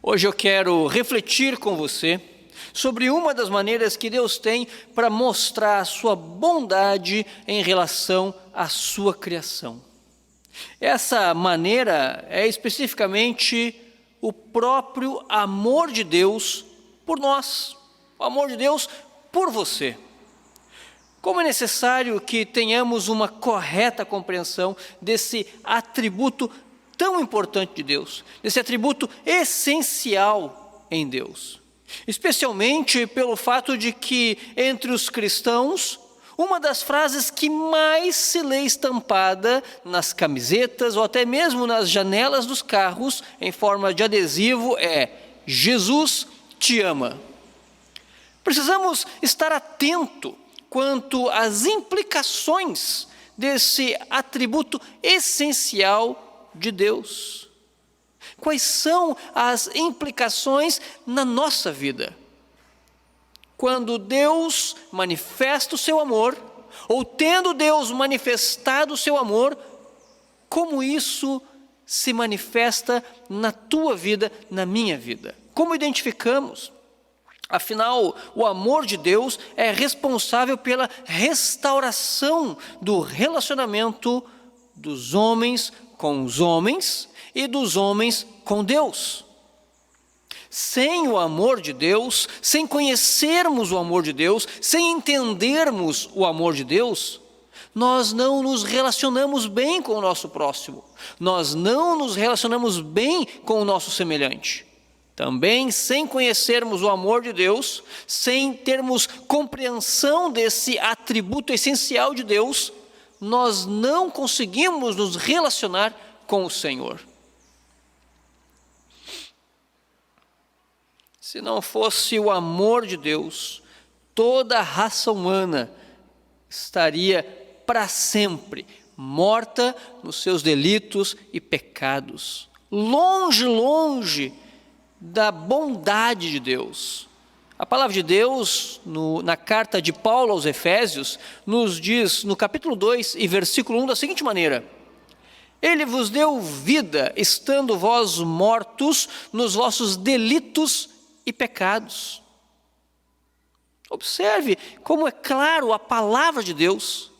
Hoje eu quero refletir com você sobre uma das maneiras que Deus tem para mostrar a sua bondade em relação à sua criação. Essa maneira é especificamente o próprio amor de Deus por nós, o amor de Deus por você. Como é necessário que tenhamos uma correta compreensão desse atributo tão importante de Deus, desse atributo essencial em Deus. Especialmente pelo fato de que, entre os cristãos, uma das frases que mais se lê estampada nas camisetas ou até mesmo nas janelas dos carros, em forma de adesivo, é: Jesus te ama. Precisamos estar atento quanto às implicações desse atributo essencial de Deus. Quais são as implicações na nossa vida? Quando Deus manifesta o seu amor, ou tendo Deus manifestado o seu amor, como isso se manifesta na tua vida, na minha vida? Como identificamos? Afinal, o amor de Deus é responsável pela restauração do relacionamento dos homens com os homens e dos homens com Deus. Sem o amor de Deus, sem conhecermos o amor de Deus, sem entendermos o amor de Deus, nós não nos relacionamos bem com o nosso próximo, nós não nos relacionamos bem com o nosso semelhante. Também, sem conhecermos o amor de Deus, sem termos compreensão desse atributo essencial de Deus, nós não conseguimos nos relacionar com o Senhor. Se não fosse o amor de Deus, toda a raça humana estaria para sempre morta nos seus delitos e pecados, longe da bondade de Deus. A palavra de Deus, na carta de Paulo aos Efésios, nos diz, no capítulo 2 e versículo 1, da seguinte maneira: Ele vos deu vida, estando vós mortos nos vossos delitos e pecados. Observe como é claro a palavra de Deus.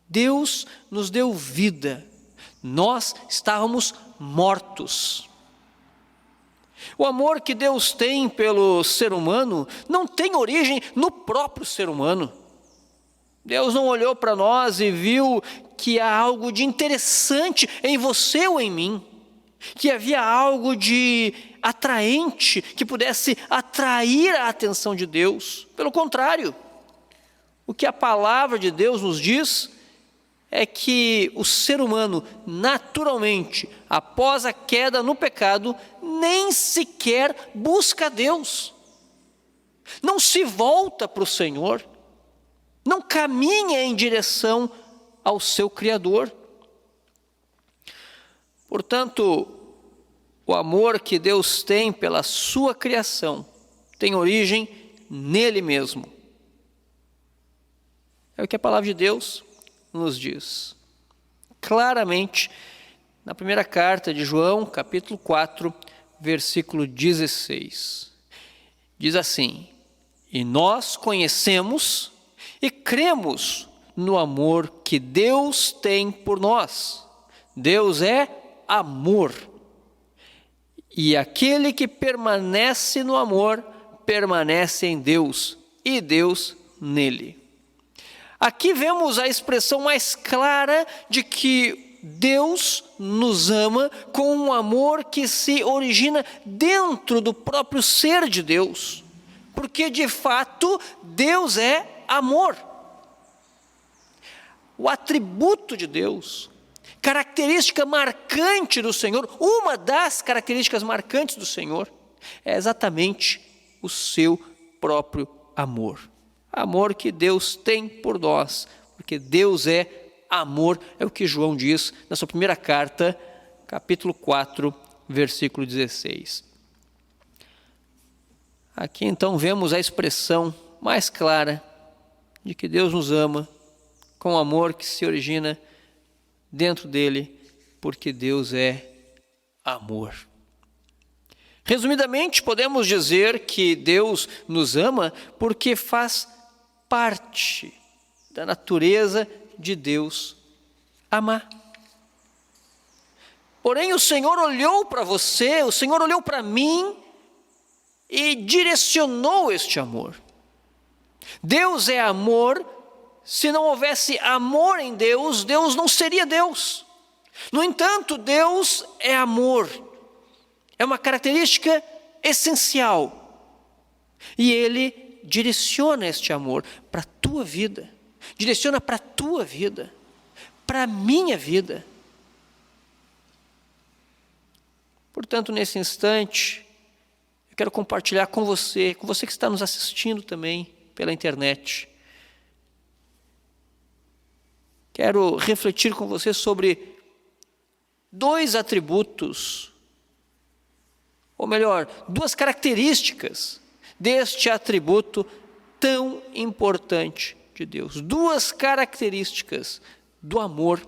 Deus nos deu vida, nós estávamos mortos. O amor que Deus tem pelo ser humano não tem origem no próprio ser humano. Deus não olhou para nós e viu que há algo de interessante em você ou em mim, que havia algo de atraente que pudesse atrair a atenção de Deus. Pelo contrário, o que a palavra de Deus nos diz é que o ser humano, naturalmente, após a queda no pecado, nem sequer busca Deus, não se volta para o Senhor, não caminha em direção ao seu Criador. Portanto, o amor que Deus tem pela sua criação tem origem nele mesmo. É o que a palavra de Deus nos diz claramente na primeira carta de João, capítulo 4, versículo 16. Diz assim: E nós conhecemos e cremos no amor que Deus tem por nós. Deus é amor. E aquele que permanece no amor, permanece em Deus, e Deus nele. Aqui vemos a expressão mais clara de que Deus nos ama com um amor que se origina dentro do próprio ser de Deus, porque de fato Deus é amor. O atributo de Deus, característica marcante do Senhor, uma das características marcantes do Senhor, é exatamente o seu próprio amor. Amor que Deus tem por nós, porque Deus é amor, é o que João diz na sua primeira carta, capítulo 4, versículo 16. Aqui então vemos a expressão mais clara de que Deus nos ama com o amor que se origina dentro dele, porque Deus é amor. Resumidamente, podemos dizer que Deus nos ama porque faz parte da natureza de Deus amar. Porém, o Senhor olhou para você, o Senhor olhou para mim e direcionou este amor. Deus é amor. Se não houvesse amor em Deus, Deus não seria Deus. No entanto, Deus é amor. É uma característica essencial. E Ele direciona este amor para a tua vida. Direciona para a tua vida. Para a minha vida. Portanto, nesse instante, eu quero compartilhar com você que está nos assistindo também pela internet. Quero refletir com você sobre 2 atributos, ou melhor, 2 características deste atributo tão importante de Deus. 2 características do amor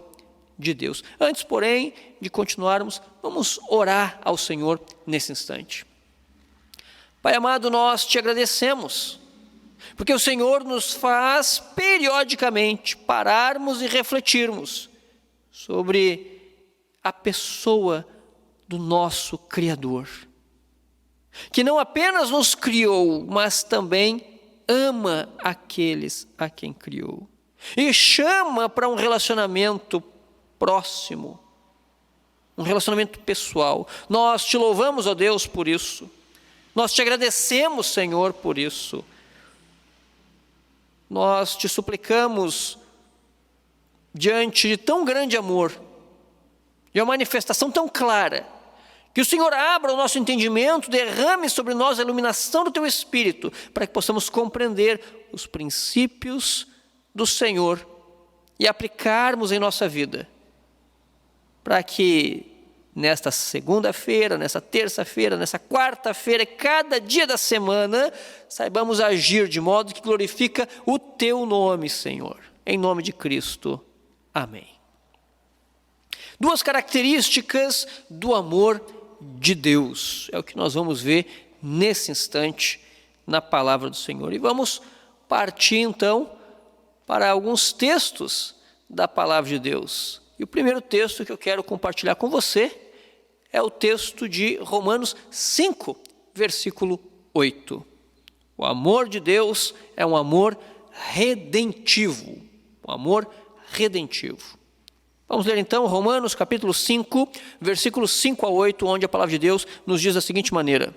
de Deus. Antes, porém, de continuarmos, vamos orar ao Senhor nesse instante. Pai amado, nós te agradecemos, porque o Senhor nos faz periodicamente pararmos e refletirmos sobre a pessoa do nosso Criador, que não apenas nos criou, mas também ama aqueles a quem criou e chama para um relacionamento próximo, um relacionamento pessoal. Nós te louvamos, ó Deus, por isso. Nós te agradecemos, Senhor, por isso. Nós te suplicamos, diante de tão grande amor, de uma manifestação tão clara, que o Senhor abra o nosso entendimento, derrame sobre nós a iluminação do Teu Espírito, para que possamos compreender os princípios do Senhor e aplicarmos em nossa vida, para que nesta segunda-feira, nessa terça-feira, nessa quarta-feira, cada dia da semana, saibamos agir de modo que glorifica o Teu nome, Senhor. Em nome de Cristo. Amém. 2 características do amor de Deus. É o que nós vamos ver nesse instante na palavra do Senhor. E vamos partir então para alguns textos da palavra de Deus. E o primeiro texto que eu quero compartilhar com você é o texto de Romanos 5, versículo 8. O amor de Deus é um amor redentivo. Um amor redentivo. Vamos ler então Romanos capítulo 5, versículos 5 a 8, onde a palavra de Deus nos diz da seguinte maneira: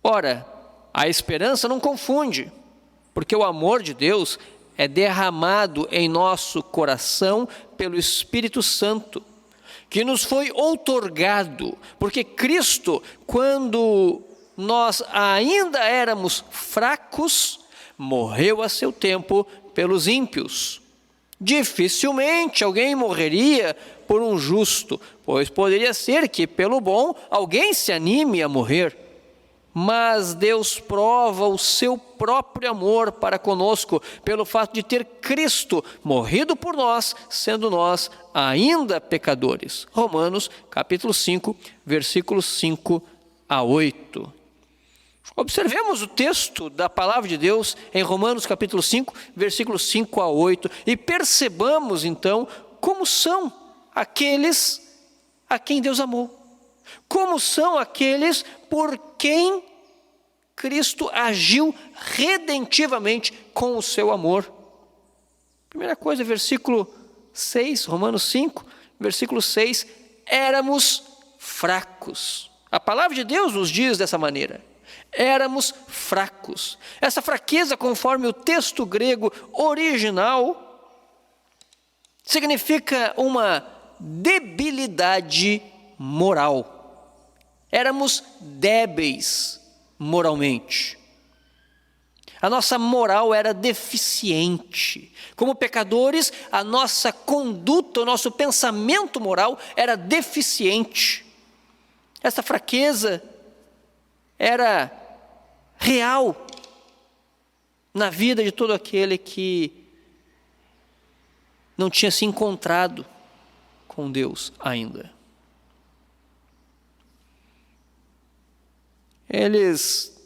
Ora, a esperança não confunde, porque o amor de Deus é derramado em nosso coração pelo Espírito Santo, que nos foi outorgado, porque Cristo, quando nós ainda éramos fracos, morreu a seu tempo pelos ímpios. Dificilmente alguém morreria por um justo, pois poderia ser que, pelo bom, alguém se anime a morrer. Mas Deus prova o seu próprio amor para conosco pelo fato de ter Cristo morrido por nós, sendo nós ainda pecadores. Romanos capítulo 5, versículos 5 a 8. Observemos o texto da palavra de Deus em Romanos capítulo 5, versículos 5 a 8, e percebamos então como são aqueles a quem Deus amou. Como são aqueles por quem Cristo agiu redentivamente com o seu amor. Primeira coisa, versículo 6, Romanos 5, versículo 6, éramos fracos. A palavra de Deus nos diz dessa maneira. Éramos fracos. Essa fraqueza, conforme o texto grego original, significa uma debilidade moral. Éramos débeis moralmente. A nossa moral era deficiente. Como pecadores, a nossa conduta, o nosso pensamento moral era deficiente. Essa fraqueza era real na vida de todo aquele que não tinha se encontrado com Deus ainda. eles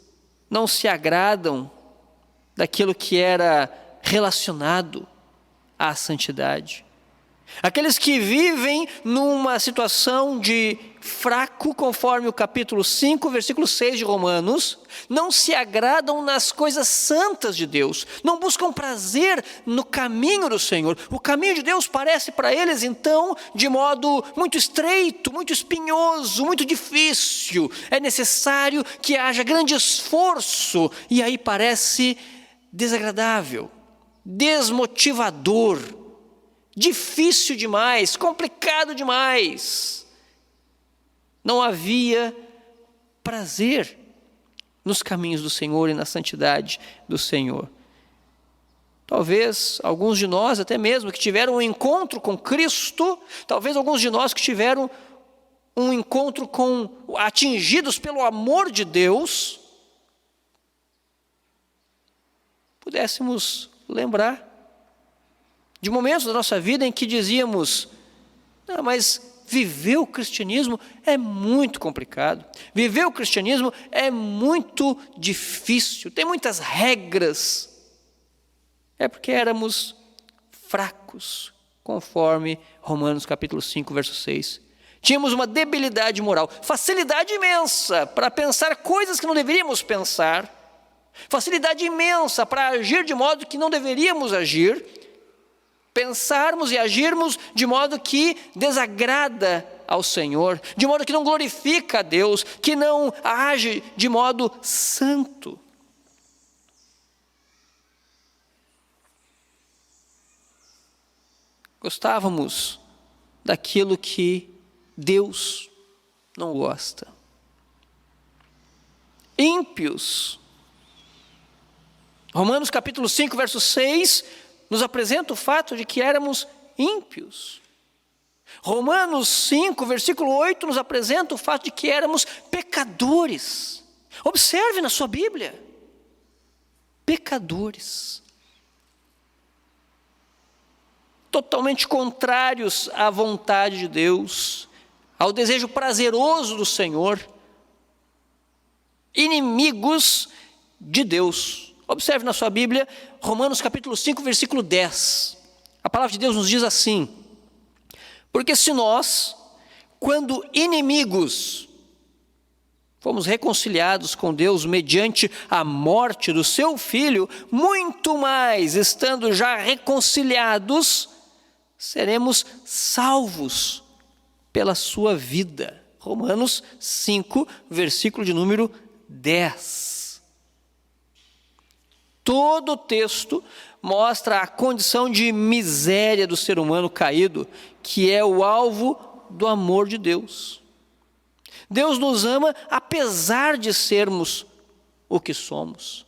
não se agradam daquilo que era relacionado à santidade. Aqueles que vivem numa situação de fraco, conforme o capítulo 5, versículo 6 de Romanos, não se agradam nas coisas santas de Deus, não buscam prazer no caminho do Senhor. O caminho de Deus parece para eles, então, de modo muito estreito, muito espinhoso, muito difícil. É necessário que haja grande esforço, e aí parece desagradável, desmotivador, difícil demais, complicado demais. Não havia prazer nos caminhos do Senhor e na santidade do Senhor. Talvez alguns de nós, até mesmo que tiveram um encontro com Cristo, talvez alguns de nós que tiveram um encontro atingidos pelo amor de Deus, pudéssemos lembrar de momentos da nossa vida em que dizíamos: não, mas viver o cristianismo é muito complicado, viver o cristianismo é muito difícil, tem muitas regras. É porque éramos fracos, conforme Romanos capítulo 5, verso 6. Tínhamos uma debilidade moral, facilidade imensa para pensar coisas que não deveríamos pensar, facilidade imensa para agir de modo que não deveríamos agir, pensarmos e agirmos de modo que desagrada ao Senhor, de modo que não glorifica a Deus, que não age de modo santo. Gostávamos daquilo que Deus não gosta. Ímpios. Romanos capítulo 5, verso 6, nos apresenta o fato de que éramos ímpios. Romanos 5, versículo 8, nos apresenta o fato de que éramos pecadores. Observe na sua Bíblia. Pecadores. Totalmente contrários à vontade de Deus, ao desejo prazeroso do Senhor. Inimigos de Deus. Observe na sua Bíblia, Romanos capítulo 5, versículo 10. A palavra de Deus nos diz assim: porque se nós, quando inimigos, fomos reconciliados com Deus mediante a morte do seu Filho, muito mais, estando já reconciliados, seremos salvos pela sua vida. Romanos 5, versículo de número 10. Todo o texto mostra a condição de miséria do ser humano caído, que é o alvo do amor de Deus. Deus nos ama apesar de sermos o que somos.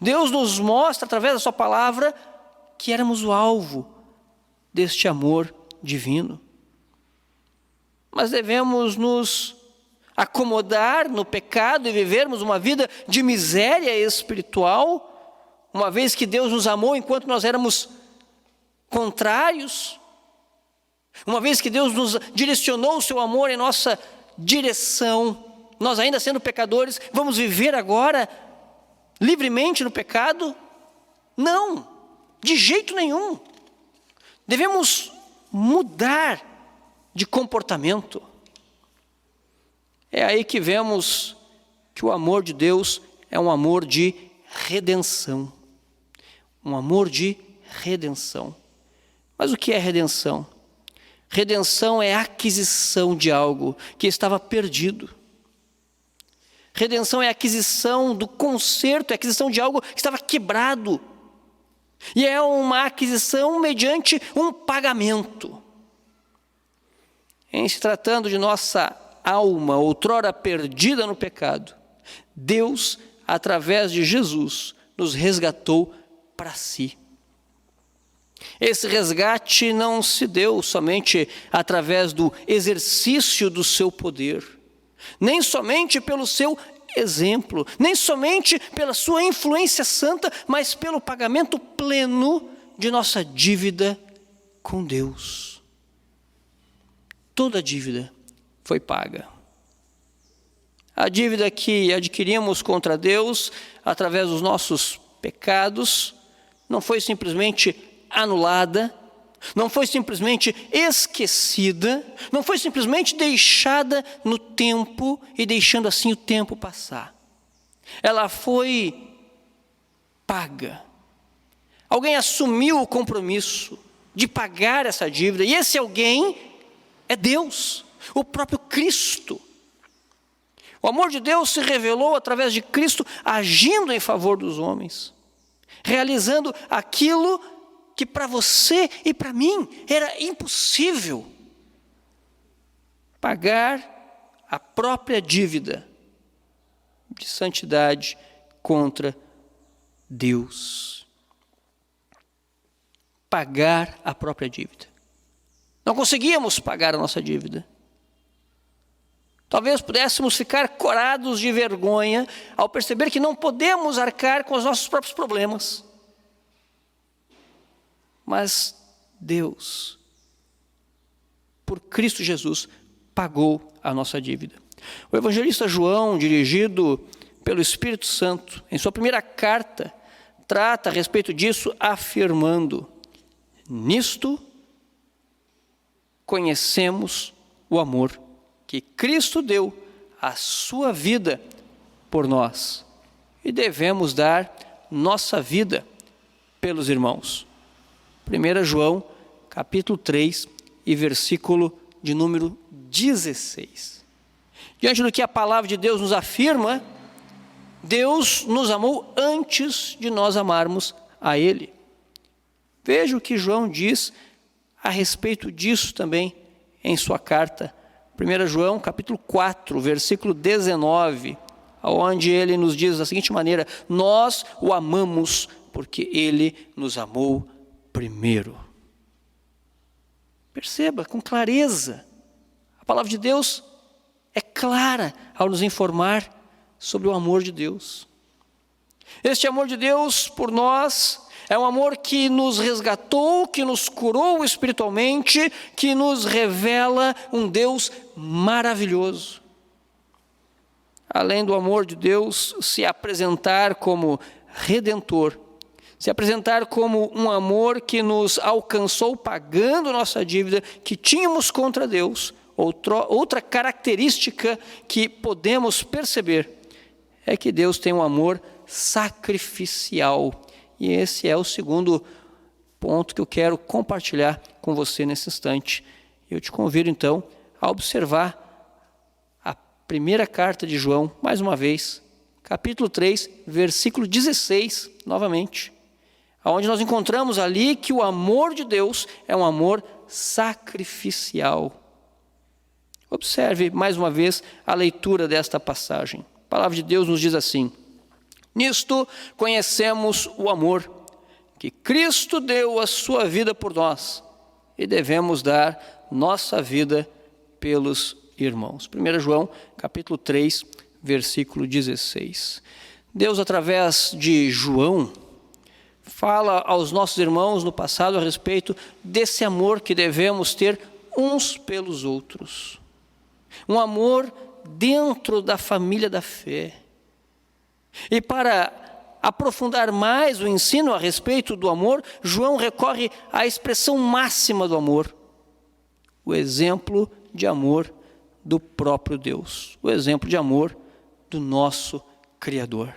Deus nos mostra, através da sua palavra, que éramos o alvo deste amor divino. Mas devemos nos acomodar no pecado e vivermos uma vida de miséria espiritual, uma vez que Deus nos amou enquanto nós éramos contrários, uma vez que Deus nos direcionou o seu amor em nossa direção, nós ainda sendo pecadores, vamos viver agora livremente no pecado? Não, de jeito nenhum. Devemos mudar de comportamento. É aí que vemos que o amor de Deus é um amor de redenção. Um amor de redenção. Mas o que é redenção? Redenção é aquisição de algo que estava perdido. Redenção é aquisição do conserto, é aquisição de algo que estava quebrado. E é uma aquisição mediante um pagamento. Em se tratando de nossa alma, outrora perdida no pecado, Deus, através de Jesus, nos resgatou para si. Esse resgate não se deu somente através do exercício do seu poder, nem somente pelo seu exemplo, nem somente pela sua influência santa, mas pelo pagamento pleno de nossa dívida com Deus. Toda a dívida foi paga. A dívida que adquirimos contra Deus através dos nossos pecados não foi simplesmente anulada, não foi simplesmente esquecida, não foi simplesmente deixada no tempo e deixando assim o tempo passar. Ela foi paga. Alguém assumiu o compromisso de pagar essa dívida, e esse alguém é Deus, o próprio Cristo. O amor de Deus se revelou através de Cristo, agindo em favor dos homens, realizando aquilo que para você e para mim era impossível: pagar a própria dívida de santidade contra Deus. Pagar a própria dívida. Não conseguíamos pagar a nossa dívida. Talvez pudéssemos ficar corados de vergonha ao perceber que não podemos arcar com os nossos próprios problemas. Mas Deus, por Cristo Jesus, pagou a nossa dívida. O evangelista João, dirigido pelo Espírito Santo, em sua primeira carta, trata a respeito disso, afirmando: nisto conhecemos o amor que Cristo deu a sua vida por nós, e devemos dar nossa vida pelos irmãos. 1 João, capítulo 3, e versículo de número 16. Diante do que a palavra de Deus nos afirma, Deus nos amou antes de nós amarmos a Ele. Veja o que João diz a respeito disso também em sua carta. 1 João, capítulo 4, versículo 19, onde ele nos diz da seguinte maneira: nós o amamos porque ele nos amou primeiro. Perceba com clareza, a palavra de Deus é clara ao nos informar sobre o amor de Deus. Este amor de Deus por nós é um amor que nos resgatou, que nos curou espiritualmente, que nos revela um Deus maravilhoso. Além do amor de Deus se apresentar como redentor, se apresentar como um amor que nos alcançou pagando nossa dívida que tínhamos contra Deus, outra característica que podemos perceber é que Deus tem um amor sacrificial. E esse é o segundo ponto que eu quero compartilhar com você nesse instante. Eu te convido então a observar a primeira carta de João, mais uma vez, capítulo 3, versículo 16, novamente, onde nós encontramos ali que o amor de Deus é um amor sacrificial. Observe mais uma vez a leitura desta passagem. A palavra de Deus nos diz assim: nisto conhecemos o amor, que Cristo deu a sua vida por nós, e devemos dar nossa vida pelos irmãos. 1 João, capítulo 3, versículo 16. Deus, através de João, fala aos nossos irmãos no passado a respeito desse amor que devemos ter uns pelos outros. Um amor dentro da família da fé. E para aprofundar mais o ensino a respeito do amor, João recorre à expressão máxima do amor, o exemplo de amor do próprio Deus, o exemplo de amor do nosso Criador.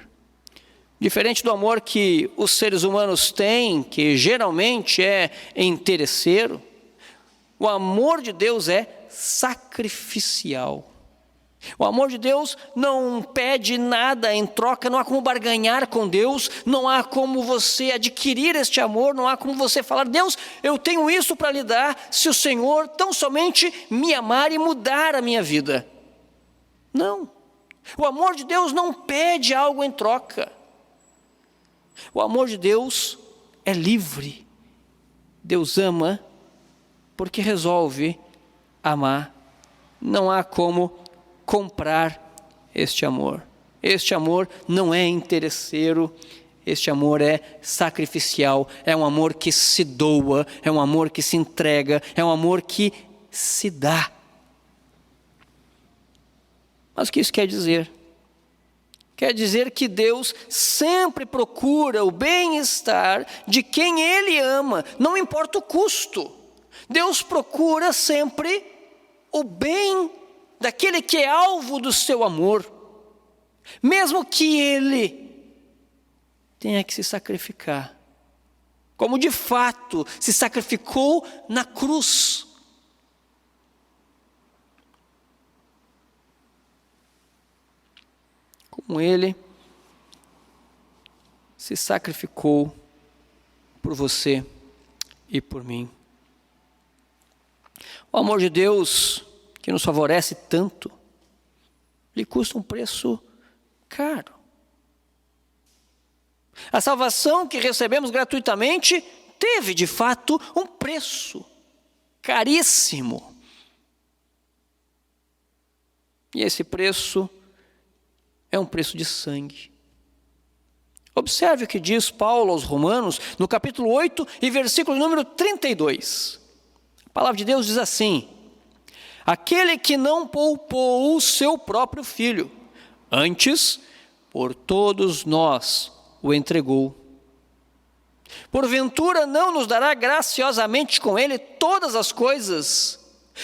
Diferente do amor que os seres humanos têm, que geralmente é interesseiro, o amor de Deus é sacrificial. O amor de Deus não pede nada em troca, não há como barganhar com Deus, não há como você adquirir este amor, não há como você falar: Deus, eu tenho isso para lhe dar, se o Senhor tão somente me amar e mudar a minha vida. Não, o amor de Deus não pede algo em troca. O amor de Deus é livre. Deus ama porque resolve amar. Não há como comprar este amor. Este amor não é interesseiro, este amor é sacrificial, é um amor que se doa, é um amor que se entrega, é um amor que se dá. Mas o que isso quer dizer? Quer dizer que Deus sempre procura o bem-estar de quem Ele ama, não importa o custo. Deus procura sempre o bem daquele que é alvo do seu amor, mesmo que ele tenha que se sacrificar, como de fato se sacrificou na cruz. Como ele se sacrificou por você e por mim. O amor de Deus, que nos favorece tanto, lhe custa um preço caro. A salvação que recebemos gratuitamente teve, de fato, um preço caríssimo. E esse preço é um preço de sangue. Observe o que diz Paulo aos Romanos, no capítulo 8 e versículo número 32. A palavra de Deus diz assim: aquele que não poupou o seu próprio filho, antes, por todos nós, o entregou. Porventura não nos dará graciosamente com ele todas as coisas?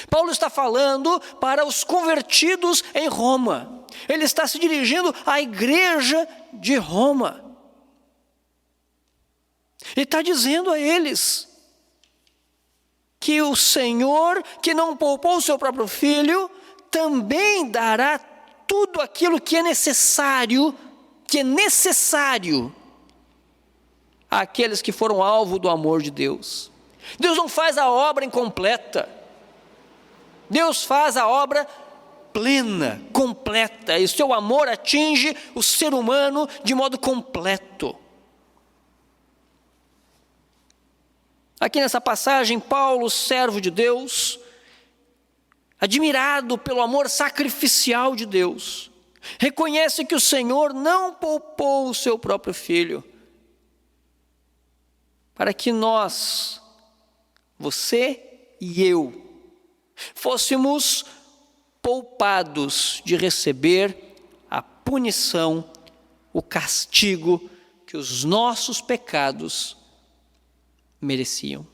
Paulo está falando para os convertidos em Roma. Ele está se dirigindo à igreja de Roma. E está dizendo a eles que o Senhor, que não poupou o seu próprio filho, também dará tudo aquilo que é necessário àqueles que foram alvo do amor de Deus. Deus não faz a obra incompleta. Deus faz a obra plena, completa, e o seu amor atinge o ser humano de modo completo. Aqui nessa passagem, Paulo, servo de Deus, admirado pelo amor sacrificial de Deus, reconhece que o Senhor não poupou o seu próprio filho, para que nós, você e eu, fôssemos poupados de receber a punição, o castigo que os nossos pecados mereciam.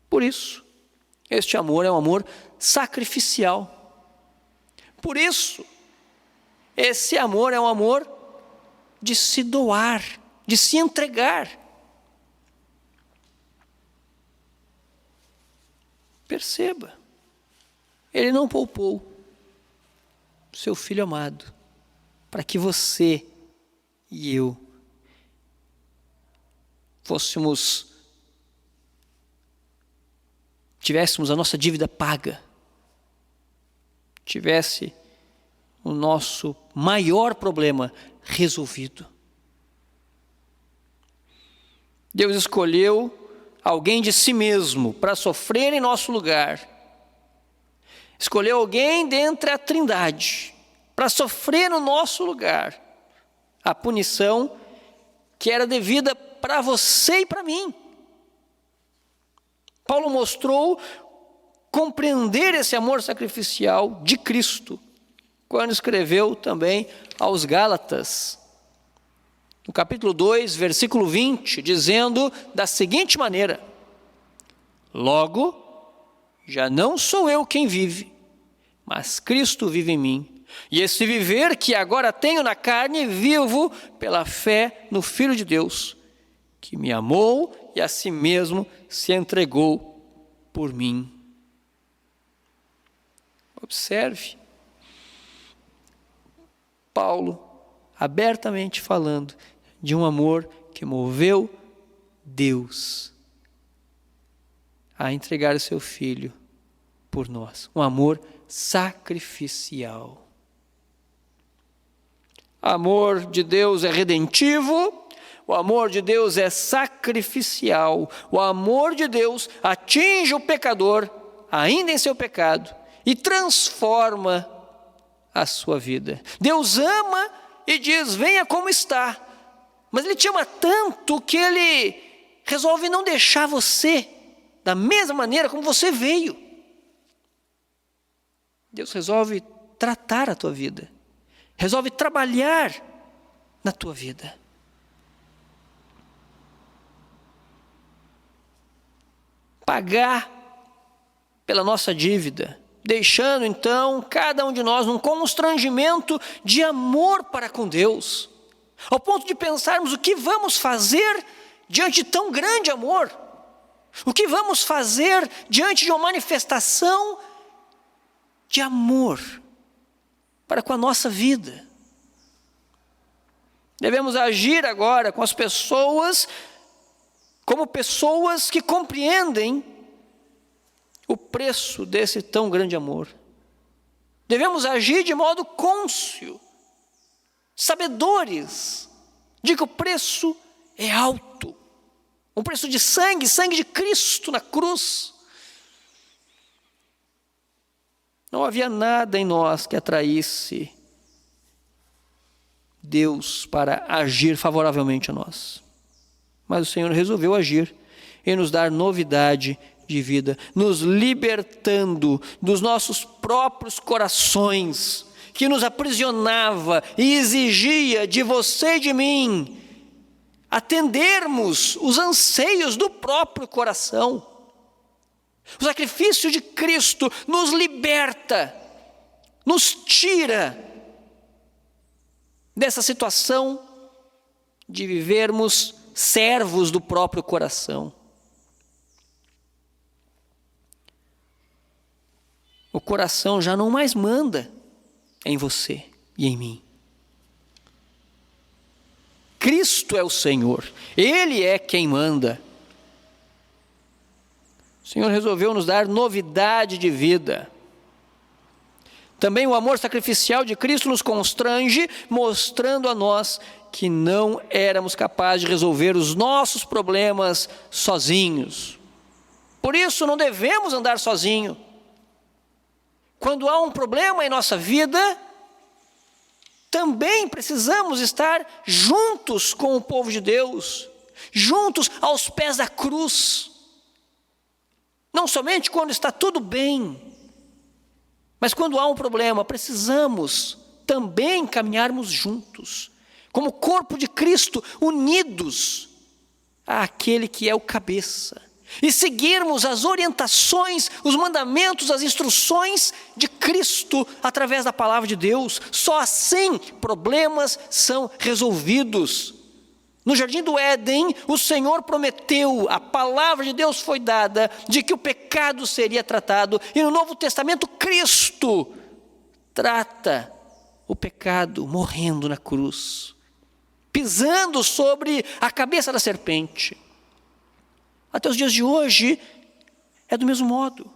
Por isso, este amor é um amor sacrificial. Por isso, esse amor é um amor de se doar, de se entregar. Perceba, ele não poupou seu filho amado para que você e eu tivéssemos a nossa dívida paga, tivesse o nosso maior problema resolvido. Deus escolheu alguém de si mesmo para sofrer em nosso lugar. Escolheu alguém dentre a Trindade para sofrer no nosso lugar a punição que era devida para você e para mim. Paulo mostrou compreender esse amor sacrificial de Cristo quando escreveu também aos Gálatas, no capítulo 2, versículo 20, dizendo da seguinte maneira: logo, já não sou eu quem vive, mas Cristo vive em mim. E esse viver que agora tenho na carne, vivo pela fé no Filho de Deus, que me amou e a si mesmo se entregou por mim. Observe, Paulo abertamente falando de um amor que moveu Deus a entregar o seu Filho por nós. Um amor sacrificial. O amor de Deus é redentivo, o amor de Deus é sacrificial. O amor de Deus atinge o pecador, ainda em seu pecado, e transforma a sua vida. Deus ama e diz: venha como está. Mas Ele te ama tanto que Ele resolve não deixar você da mesma maneira como você veio. Deus resolve tratar a tua vida, resolve trabalhar na tua vida. Pagar pela nossa dívida, deixando então cada um de nós num constrangimento de amor para com Deus, ao ponto de pensarmos o que vamos fazer diante de tão grande amor, o que vamos fazer diante de uma manifestação de amor para com a nossa vida. Devemos agir agora com as pessoas como pessoas que compreendem o preço desse tão grande amor. Devemos agir de modo cônscio, sabedores de que o preço é alto, um preço de sangue, sangue de Cristo na cruz. Não havia nada em nós que atraísse Deus para agir favoravelmente a nós. Mas o Senhor resolveu agir e nos dar novidade de vida, nos libertando dos nossos próprios corações, que nos aprisionava e exigia de você e de mim atendermos os anseios do próprio coração. O sacrifício de Cristo nos liberta, nos tira dessa situação de vivermos servos do próprio coração. O coração já não mais manda em você e em mim. Cristo é o Senhor, Ele é quem manda. O Senhor resolveu nos dar novidade de vida. Também o amor sacrificial de Cristo nos constrange, mostrando a nós que não éramos capazes de resolver os nossos problemas sozinhos. Por isso não devemos andar sozinhos. Quando há um problema em nossa vida, também precisamos estar juntos com o povo de Deus, juntos aos pés da cruz. Não somente quando está tudo bem, mas quando há um problema, precisamos também caminharmos juntos, como corpo de Cristo, unidos àquele que é o cabeça, e seguirmos as orientações, os mandamentos, as instruções de Cristo através da palavra de Deus. Só assim problemas são resolvidos. No jardim do Éden, o Senhor prometeu, a palavra de Deus foi dada, de que o pecado seria tratado. E no Novo Testamento, Cristo trata o pecado morrendo na cruz, pisando sobre a cabeça da serpente. Até os dias de hoje, é do mesmo modo.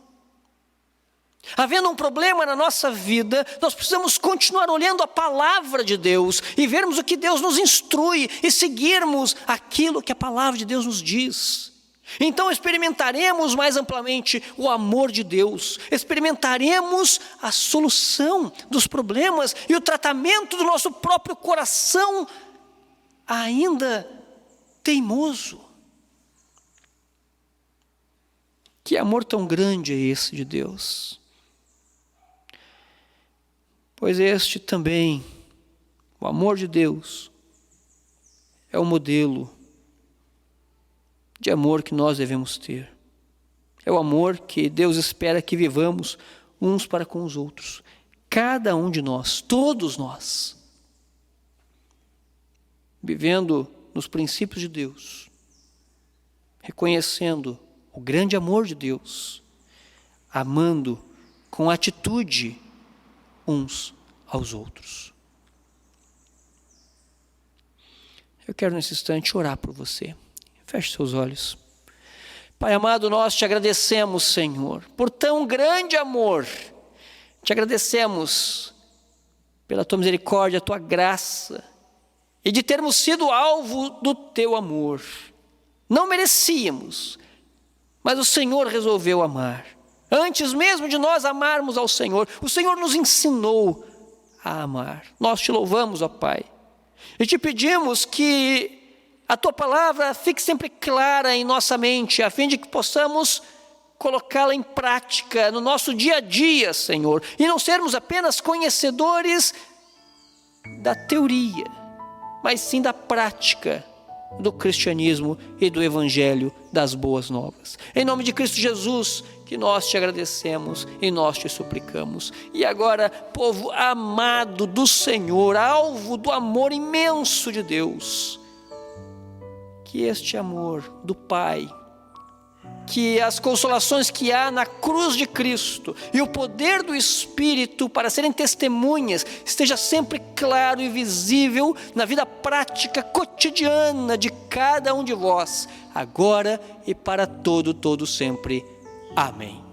Havendo um problema na nossa vida, nós precisamos continuar olhando a palavra de Deus e vermos o que Deus nos instrui e seguirmos aquilo que a palavra de Deus nos diz. Então experimentaremos mais amplamente o amor de Deus, experimentaremos a solução dos problemas e o tratamento do nosso próprio coração ainda teimoso. Que amor tão grande é esse de Deus? Pois este também, o amor de Deus, é o modelo de amor que nós devemos ter. É o amor que Deus espera que vivamos uns para com os outros. Cada um de nós, todos nós, vivendo nos princípios de Deus, reconhecendo o grande amor de Deus, amando com atitude uns aos outros. Eu quero nesse instante orar por você. Feche seus olhos. Pai amado, nós te agradecemos, Senhor, por tão grande amor. Te agradecemos pela tua misericórdia, a tua graça, e de termos sido alvo do teu amor. Não merecíamos, mas o Senhor resolveu amar. Antes mesmo de nós amarmos ao Senhor, o Senhor nos ensinou a amar. Nós te louvamos, ó Pai, e te pedimos que a tua palavra fique sempre clara em nossa mente, a fim de que possamos colocá-la em prática no nosso dia a dia, Senhor, e não sermos apenas conhecedores da teoria, mas sim da prática do cristianismo e do evangelho das boas novas. Em nome de Cristo Jesus, que nós te agradecemos e nós te suplicamos. E agora, povo amado do Senhor, alvo do amor imenso de Deus, que este amor do Pai, que as consolações que há na cruz de Cristo e o poder do Espírito para serem testemunhas esteja sempre claro e visível na vida prática cotidiana de cada um de vós, agora e para todo sempre. Amém.